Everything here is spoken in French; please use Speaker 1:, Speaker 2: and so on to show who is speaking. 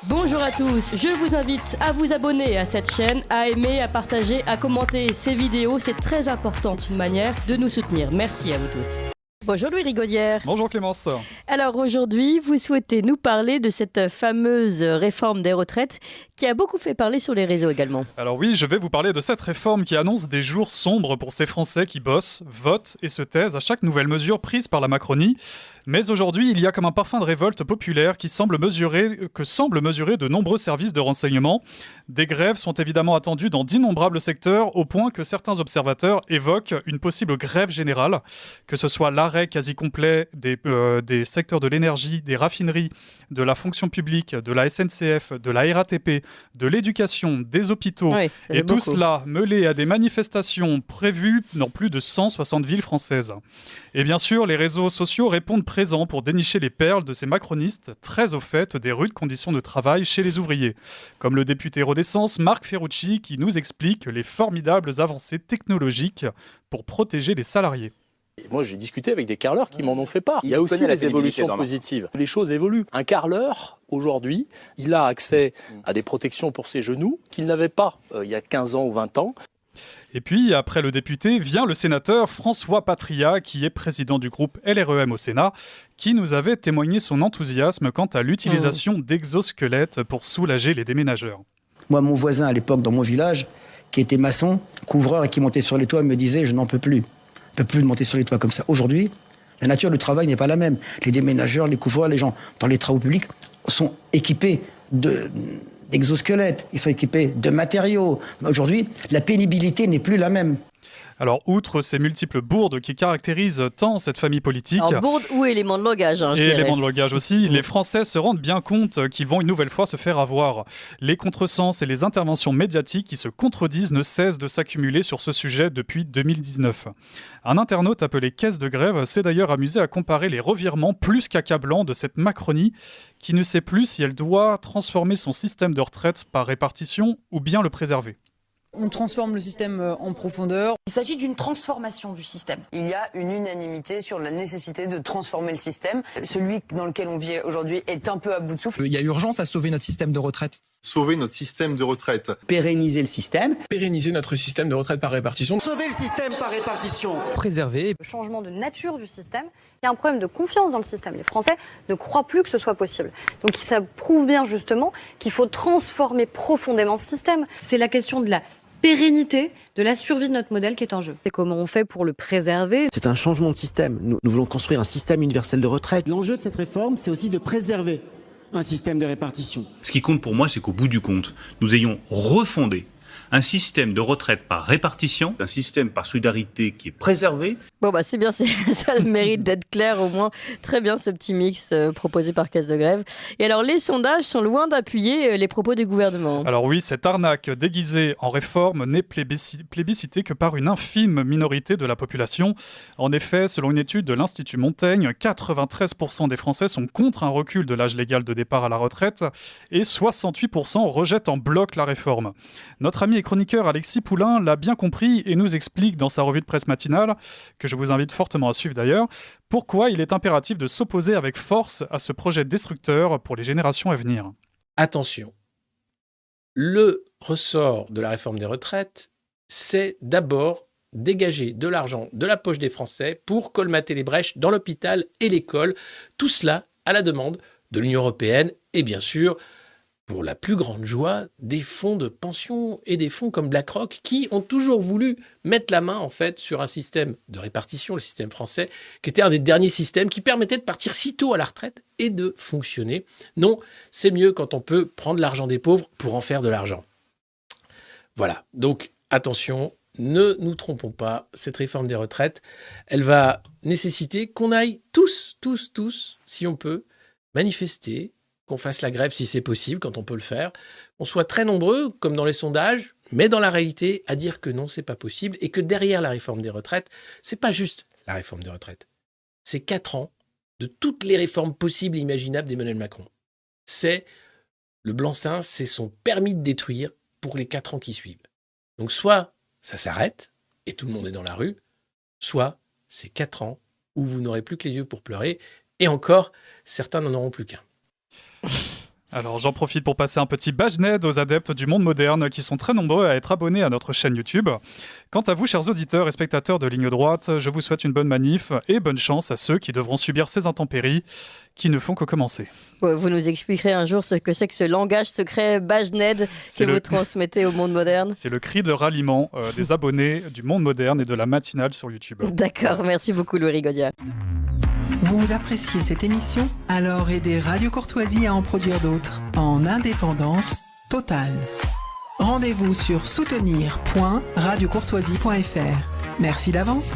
Speaker 1: Bonjour à tous, je vous invite à vous abonner à cette chaîne, à aimer, à partager, à commenter ces vidéos, c'est très important, c'est une manière de nous soutenir. Merci à vous tous. Bonjour Louis Rigaudière.
Speaker 2: Bonjour Clémence.
Speaker 1: Alors aujourd'hui, vous souhaitez nous parler de cette fameuse réforme des retraites qui a beaucoup fait parler sur les réseaux également.
Speaker 2: Alors oui, je vais vous parler de cette réforme qui annonce des jours sombres pour ces Français qui bossent, votent et se taisent à chaque nouvelle mesure prise par la Macronie. Mais aujourd'hui, il y a comme un parfum de révolte populaire qui semble mesurer de nombreux services de renseignement. Des grèves sont évidemment attendues dans d'innombrables secteurs, au point que certains observateurs évoquent une possible grève générale, que ce soit l'arrêt quasi complet des secteurs de l'énergie, des raffineries, de la fonction publique, de la SNCF, de la RATP, de l'éducation, des hôpitaux,
Speaker 1: Oui,
Speaker 2: et tout cela mêlé à des manifestations prévues dans plus de 160 villes françaises. Et bien sûr, les réseaux sociaux répondent présents pour dénicher les perles de ces macronistes très au fait des rudes conditions de travail chez les ouvriers, comme le député Renaissance Marc Ferrucci qui nous explique les formidables avancées technologiques pour protéger les salariés.
Speaker 3: Et moi, j'ai discuté avec des carleurs qui m'en ont fait part. Il y a aussi des évolutions positives. Les choses évoluent. Un carleur, aujourd'hui, il a accès à des protections pour ses genoux qu'il n'avait pas il y a 15 ans ou 20 ans.
Speaker 2: Et puis, après le député, vient le sénateur François Patria, qui est président du groupe LREM au Sénat, qui nous avait témoigné son enthousiasme quant à l'utilisation d'exosquelettes pour soulager les déménageurs.
Speaker 4: Moi, mon voisin à l'époque, dans mon village, qui était maçon, couvreur et qui montait sur les toits, me disait « je n'en peux plus. Je ne peux plus monter sur les toits comme ça ». Aujourd'hui, la nature du travail n'est pas la même. Les déménageurs, les couvreurs, les gens dans les travaux publics sont équipés d'exosquelettes, ils sont équipés de matériaux. Aujourd'hui, la pénibilité n'est plus la même.
Speaker 2: Alors, outre ces multiples bourdes qui caractérisent tant cette famille politique...
Speaker 1: Alors, bourde ou élément de langage, je dirais.
Speaker 2: Élément de langage aussi, les Français se rendent bien compte qu'ils vont une nouvelle fois se faire avoir. Les contresens et les interventions médiatiques qui se contredisent ne cessent de s'accumuler sur ce sujet depuis 2019. Un internaute appelé Caisse de Grève s'est d'ailleurs amusé à comparer les revirements plus qu'accablants de cette Macronie qui ne sait plus si elle doit transformer son système de retraite par répartition ou bien le préserver.
Speaker 5: On transforme le système en profondeur.
Speaker 6: Il s'agit d'une transformation du système. Il y a une unanimité sur la nécessité de transformer le système. Celui dans lequel on vit aujourd'hui est un peu à bout de souffle.
Speaker 7: Il y a urgence à sauver notre système de retraite.
Speaker 8: Sauver notre système de retraite.
Speaker 4: Pérenniser le système.
Speaker 7: Pérenniser notre système de retraite par répartition.
Speaker 9: Sauver le système par répartition.
Speaker 7: Préserver.
Speaker 10: Le changement de nature du système. Il y a un problème de confiance dans le système. Les Français ne croient plus que ce soit possible. Donc ça prouve bien justement qu'il faut transformer profondément ce système.
Speaker 11: C'est la question de la pérennité, de la survie de notre modèle qui est en jeu.
Speaker 1: Et comment on fait pour le préserver ?
Speaker 9: C'est un changement de système. Nous voulons construire un système universel de retraite. L'enjeu de cette réforme, c'est aussi de préserver un système de répartition.
Speaker 12: Ce qui compte pour moi, c'est qu'au bout du compte, nous ayons refondé un système de retraite par répartition, un système par solidarité qui est préservé.
Speaker 1: Bon c'est bien, ça a le mérite d'être clair au moins. Très bien ce petit mix proposé par Caisse de Grève. Et alors les sondages sont loin d'appuyer les propos du gouvernement.
Speaker 2: Alors oui, cette arnaque déguisée en réforme n'est plébiscitée que par une infime minorité de la population. En effet, selon une étude de l'Institut Montaigne, 93% des Français sont contre un recul de l'âge légal de départ à la retraite et 68% rejettent en bloc la réforme. Notre ami et chroniqueur Alexis Poulain l'a bien compris et nous explique dans sa revue de presse matinale, que je vous invite fortement à suivre d'ailleurs, pourquoi il est impératif de s'opposer avec force à ce projet destructeur pour les générations à venir.
Speaker 13: Attention, le ressort de la réforme des retraites, c'est d'abord dégager de l'argent de la poche des Français pour colmater les brèches dans l'hôpital et l'école, tout cela à la demande de l'Union européenne et bien sûr pour la plus grande joie des fonds de pension et des fonds comme BlackRock qui ont toujours voulu mettre la main en fait sur un système de répartition, le système français, qui était un des derniers systèmes qui permettait de partir si tôt à la retraite et de fonctionner. Non, c'est mieux quand on peut prendre l'argent des pauvres pour en faire de l'argent. Voilà, donc attention, ne nous trompons pas, cette réforme des retraites, elle va nécessiter qu'on aille tous, si on peut, manifester, qu'on fasse la grève si c'est possible, quand on peut le faire, qu'on soit très nombreux, comme dans les sondages, mais dans la réalité, à dire que non, c'est pas possible, et que derrière la réforme des retraites, c'est pas juste la réforme des retraites. C'est 4 ans de toutes les réformes possibles et imaginables d'Emmanuel Macron. C'est le blanc-seing, c'est son permis de détruire pour les 4 ans qui suivent. Donc soit ça s'arrête, et tout le monde est dans la rue, soit c'est 4 ans où vous n'aurez plus que les yeux pour pleurer, et encore, certains n'en auront plus qu'un.
Speaker 2: Alors j'en profite pour passer un petit bajned aux adeptes du monde moderne qui sont très nombreux à être abonnés à notre chaîne YouTube. Quant à vous, chers auditeurs et spectateurs de Ligne Droite, je vous souhaite une bonne manif et bonne chance à ceux qui devront subir ces intempéries qui ne font que commencer.
Speaker 1: Vous nous expliquerez un jour ce que c'est que ce langage secret bajned que vous transmettez au monde moderne.
Speaker 2: C'est le cri de ralliement des abonnés du monde moderne et de la matinale sur YouTube.
Speaker 1: D'accord, merci beaucoup Louis Rigaudia.
Speaker 14: Vous appréciez cette émission? Alors aidez Radio Courtoisie à en produire d'autres, en indépendance totale. Rendez-vous sur soutenir.radiocourtoisie.fr. Merci d'avance.